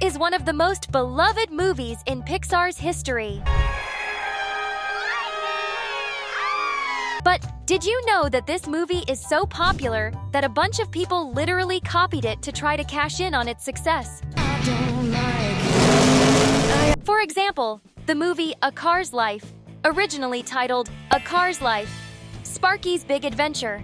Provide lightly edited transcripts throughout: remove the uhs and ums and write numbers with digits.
is one of the most beloved movies in Pixar's history. But did you know that this movie is so popular that a bunch of people literally copied it to try to cash in on its success? For example, the movie A Car's Life, originally titled A Car's Life, Sparky's Big Adventure.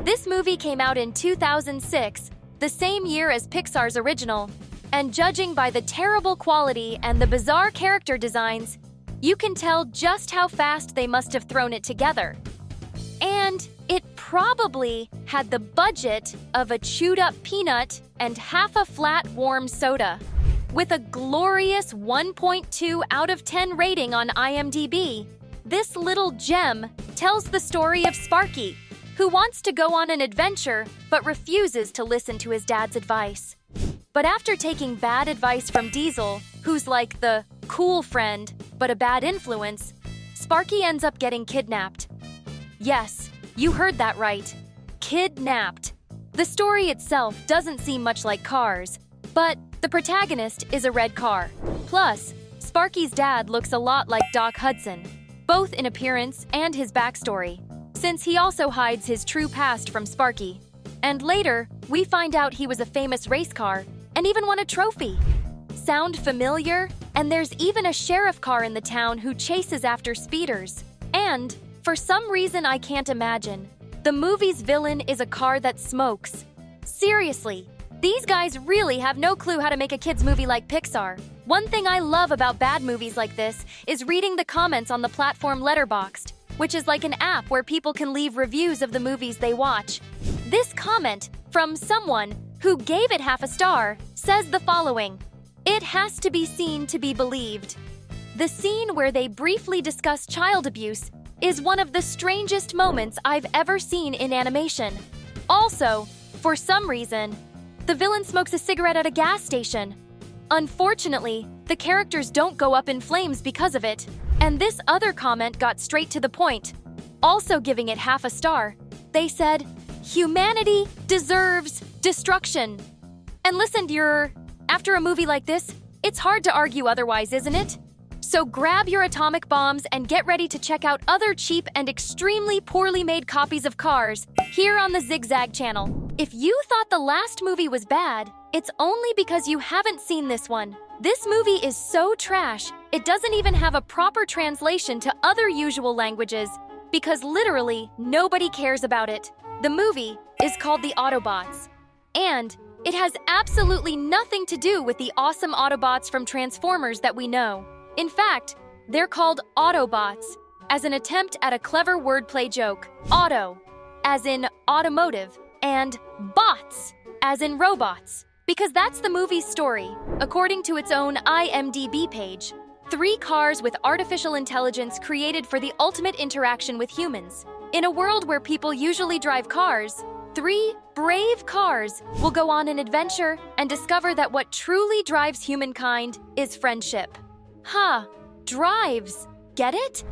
This movie came out in 2006, the same year as Pixar's original, and judging by the terrible quality and the bizarre character designs, you can tell just how fast they must have thrown it together. And it probably had the budget of a chewed-up peanut and half a flat warm soda. With a glorious 1.2 out of 10 rating on IMDb, this little gem tells the story of Sparky, who wants to go on an adventure but refuses to listen to his dad's advice. But after taking bad advice from Diesel, who's like the cool friend but a bad influence, Sparky ends up getting kidnapped. Yes, you heard that right. Kidnapped. The story itself doesn't seem much like Cars, but the protagonist is a red car. Plus, Sparky's dad looks a lot like Doc Hudson, both in appearance and his backstory, since he also hides his true past from Sparky. And later, we find out he was a famous race car and even won a trophy. Sound familiar? And there's even a sheriff car in the town who chases after speeders. And, for some reason I can't imagine, the movie's villain is a car that smokes. Seriously, these guys really have no clue how to make a kids' movie like Pixar. One thing I love about bad movies like this is reading the comments on the platform Letterboxd, which is like an app where people can leave reviews of the movies they watch. This comment, from someone who gave it half a star, says the following: "It has to be seen to be believed." The scene where they briefly discuss child abuse is one of the strangest moments I've ever seen in animation. Also, for some reason, the villain smokes a cigarette at a gas station. Unfortunately, the characters don't go up in flames because of it. And this other comment got straight to the point, also giving it half a star. They said, "Humanity deserves destruction." And listen, after a movie like this, it's hard to argue otherwise, isn't it? So grab your atomic bombs and get ready to check out other cheap and extremely poorly made copies of Cars here on the Zigzag channel. If you thought the last movie was bad, it's only because you haven't seen this one. This movie is so trash, it doesn't even have a proper translation to other usual languages, because literally nobody cares about it. The movie is called The Autobots, and it has absolutely nothing to do with the awesome Autobots from Transformers that we know. In fact, they're called Autobots, as an attempt at a clever wordplay joke. Auto, as in automotive, and bots, as in robots, because that's the movie's story. According to its own IMDb page, 3 cars with artificial intelligence created for the ultimate interaction with humans. In a world where people usually drive cars, 3 brave cars will go on an adventure and discover that what truly drives humankind is friendship. Drives. Get it?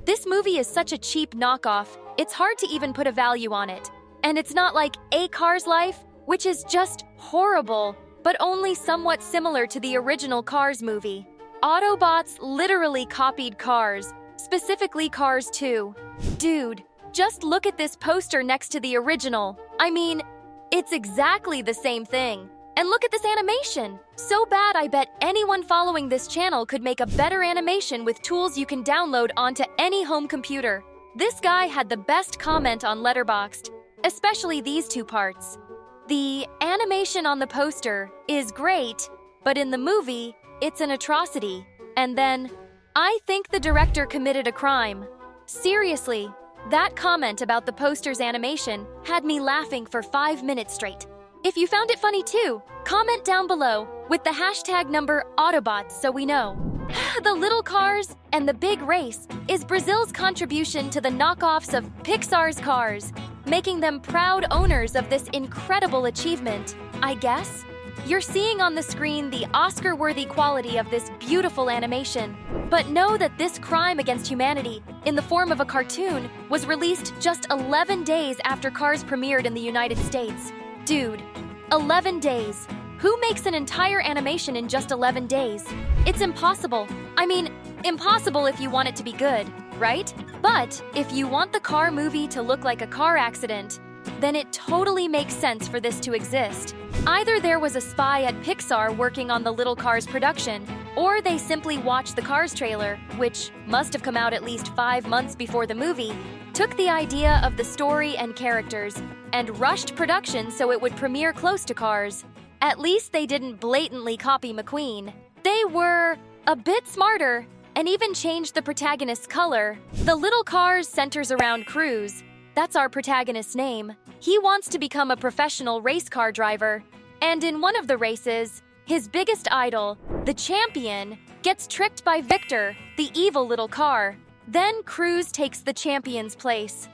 This movie is such a cheap knockoff, it's hard to even put a value on it. And it's not like A Car's Life, which is just horrible, but only somewhat similar to the original Cars movie. Autobots literally copied Cars, specifically Cars 2. Dude, just look at this poster next to the original. I mean, it's exactly the same thing. And look at this animation! So bad I bet anyone following this channel could make a better animation with tools you can download onto any home computer. This guy had the best comment on Letterboxd, especially these 2 parts. The animation on the poster is great, but in the movie, it's an atrocity. And then, I think the director committed a crime. Seriously, that comment about the poster's animation had me laughing for 5 minutes straight. If you found it funny too, comment down below with the hashtag number Autobots so we know. The little cars and the big race is Brazil's contribution to the knockoffs of Pixar's Cars, making them proud owners of this incredible achievement, I guess. You're seeing on the screen the Oscar-worthy quality of this beautiful animation. But know that this crime against humanity, in the form of a cartoon, was released just 11 days after Cars premiered in the United States. Dude, 11 days. Who makes an entire animation in just 11 days? It's impossible. I mean, impossible if you want it to be good, right? But if you want the car movie to look like a car accident, then it totally makes sense for this to exist. Either there was a spy at Pixar working on the Little Cars production, or they simply watched the Cars trailer, which must have come out at least 5 months before the movie, took the idea of the story and characters, and rushed production so it would premiere close to Cars. At least they didn't blatantly copy McQueen. They were a bit smarter and even changed the protagonist's color. The Little Cars centers around Cruz. That's our protagonist's name. He wants to become a professional race car driver. And in one of the races, his biggest idol, the champion, gets tricked by Victor, the evil little car. Then Cruz takes the champion's place.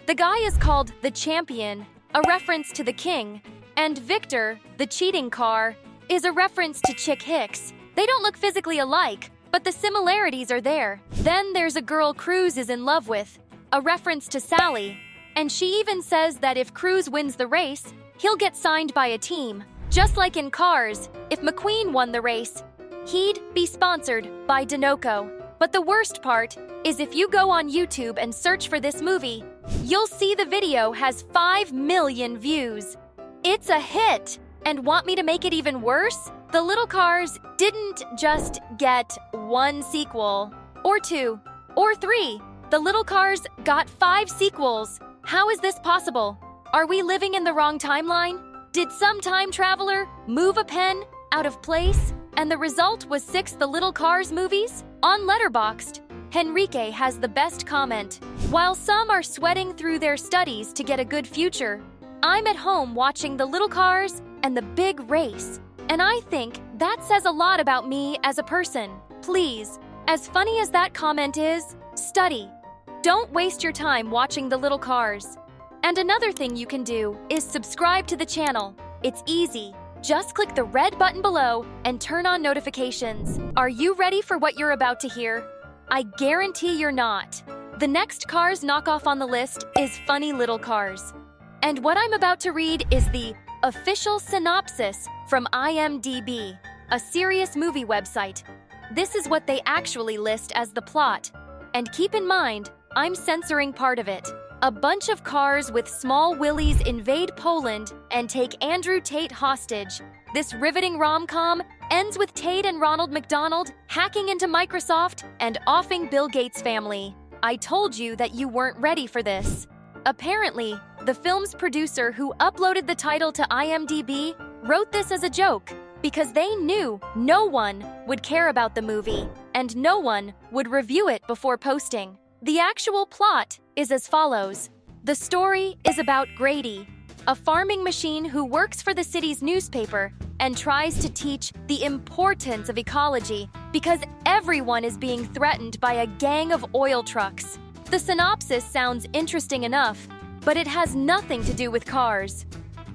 The guy is called the Champion, a reference to the king, and Victor, the cheating car, is a reference to Chick Hicks. They don't look physically alike, but the similarities are there. Then there's a girl Cruz is in love with, a reference to Sally, and she even says that if Cruz wins the race, he'll get signed by a team. Just like in Cars, if McQueen won the race, he'd be sponsored by Dinoco. But the worst part is if you go on YouTube and search for this movie, you'll see the video has 5 million views. It's a hit! And want me to make it even worse? The Little Cars didn't just get 1 sequel, or 2, or 3. The Little Cars got 5 sequels. How is this possible? Are we living in the wrong timeline? Did some time traveler move a pen out of place? And the result was 6 The Little Cars movies? On Letterboxd, Henrique has the best comment. While some are sweating through their studies to get a good future, I'm at home watching The Little Cars and The Big Race. And I think that says a lot about me as a person. Please, as funny as that comment is, study. Don't waste your time watching The Little Cars. And another thing you can do is subscribe to the channel. It's easy. Just click the red button below and turn on notifications. Are you ready for what you're about to hear? I guarantee you're not. The next Cars knockoff on the list is Funny Little Cars. And what I'm about to read is the official synopsis from IMDb, a serious movie website. This is what they actually list as the plot. And keep in mind, I'm censoring part of it. A bunch of cars with small willies invade Poland and take Andrew Tate hostage. This riveting rom-com ends with Tate and Ronald McDonald hacking into Microsoft and offing Bill Gates' family. I told you that you weren't ready for this. Apparently, the film's producer who uploaded the title to IMDb wrote this as a joke because they knew no one would care about the movie and no one would review it before posting. The actual plot is as follows. The story is about Grady, a farming machine who works for the city's newspaper and tries to teach the importance of ecology because everyone is being threatened by a gang of oil trucks. The synopsis sounds interesting enough, but it has nothing to do with cars.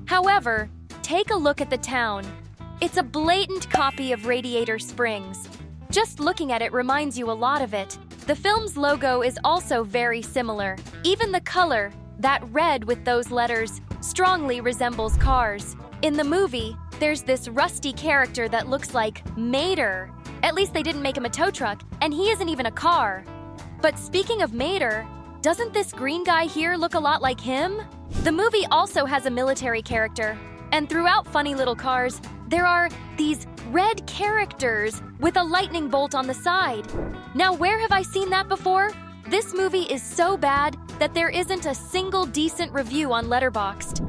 However, take a look at the town. It's a blatant copy of Radiator Springs. Just looking at it reminds you a lot of it. The film's logo is also very similar. Even the color, that red with those letters, strongly resembles Cars. In the movie, there's this rusty character that looks like Mater. At least they didn't make him a tow truck, and he isn't even a car. But speaking of Mater, doesn't this green guy here look a lot like him? The movie also has a military character, and throughout Funny Little Cars, there are these red characters with a lightning bolt on the side. Now, where have I seen that before? This movie is so bad that there isn't a single decent review on Letterboxd.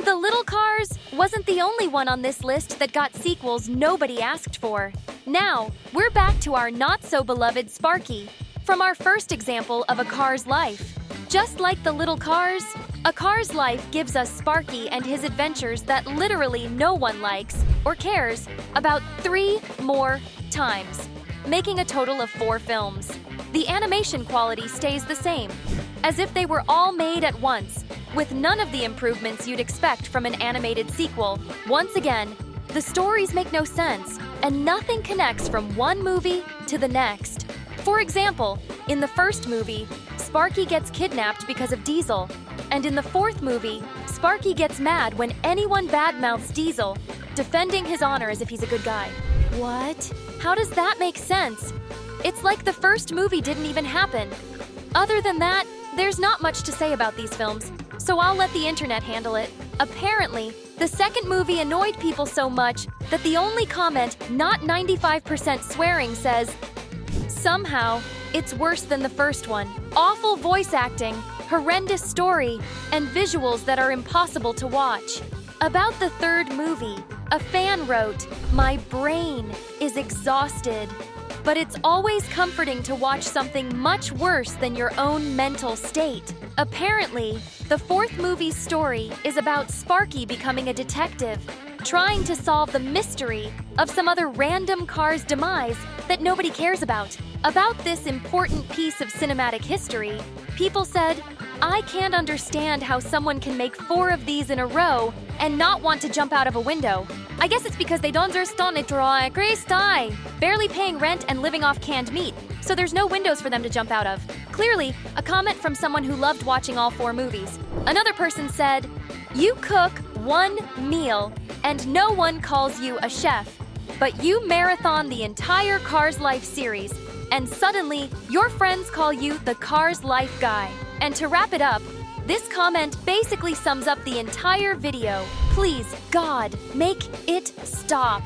The Little Cars wasn't the only one on this list that got sequels nobody asked for. Now, we're back to our not-so-beloved Sparky, from our first example of A Car's Life. Just like The Little Cars, A Car's Life gives us Sparky and his adventures that literally no one likes or cares about 3 more times, making a total of 4 films. The animation quality stays the same, as if they were all made at once, with none of the improvements you'd expect from an animated sequel. Once again, the stories make no sense, and nothing connects from one movie to the next. For example, in the first movie, Sparky gets kidnapped because of Diesel, and in the 4th movie, Sparky gets mad when anyone badmouths Diesel, defending his honor as if he's a good guy. What? How does that make sense? It's like the first movie didn't even happen. Other than that, there's not much to say about these films, so I'll let the internet handle it. Apparently, the second movie annoyed people so much that the only comment, not 95% swearing, says, "Somehow, it's worse than the first one. Awful voice acting, horrendous story, and visuals that are impossible to watch." About the third movie, a fan wrote, "My brain is exhausted." But it's always comforting to watch something much worse than your own mental state. Apparently, the fourth movie's story is about Sparky becoming a detective, trying to solve the mystery of some other random car's demise that nobody cares about. About this important piece of cinematic history, people said, "I can't understand how someone can make 4 of these in a row and not want to jump out of a window. I guess it's because they don't understand it, barely paying rent and living off canned meat, so there's no windows for them to jump out of." Clearly, a comment from someone who loved watching all 4 movies. Another person said, "You cook 1 meal and no one calls you a chef, but you marathon the entire Cars Life series, and suddenly your friends call you the Cars Life guy." And to wrap it up, this comment basically sums up the entire video. Please, God, make it stop.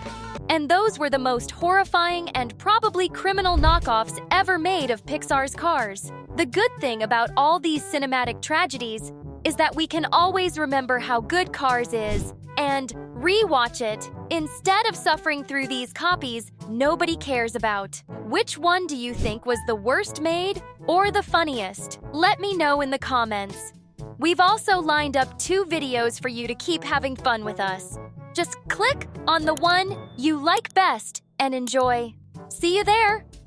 And those were the most horrifying and probably criminal knockoffs ever made of Pixar's Cars. The good thing about all these cinematic tragedies is that we can always remember how good Cars is and rewatch it instead of suffering through these copies nobody cares about. Which one do you think was the worst made or the funniest? Let me know in the comments. We've also lined up 2 videos for you to keep having fun with us. Just click on the one you like best and enjoy. See you there!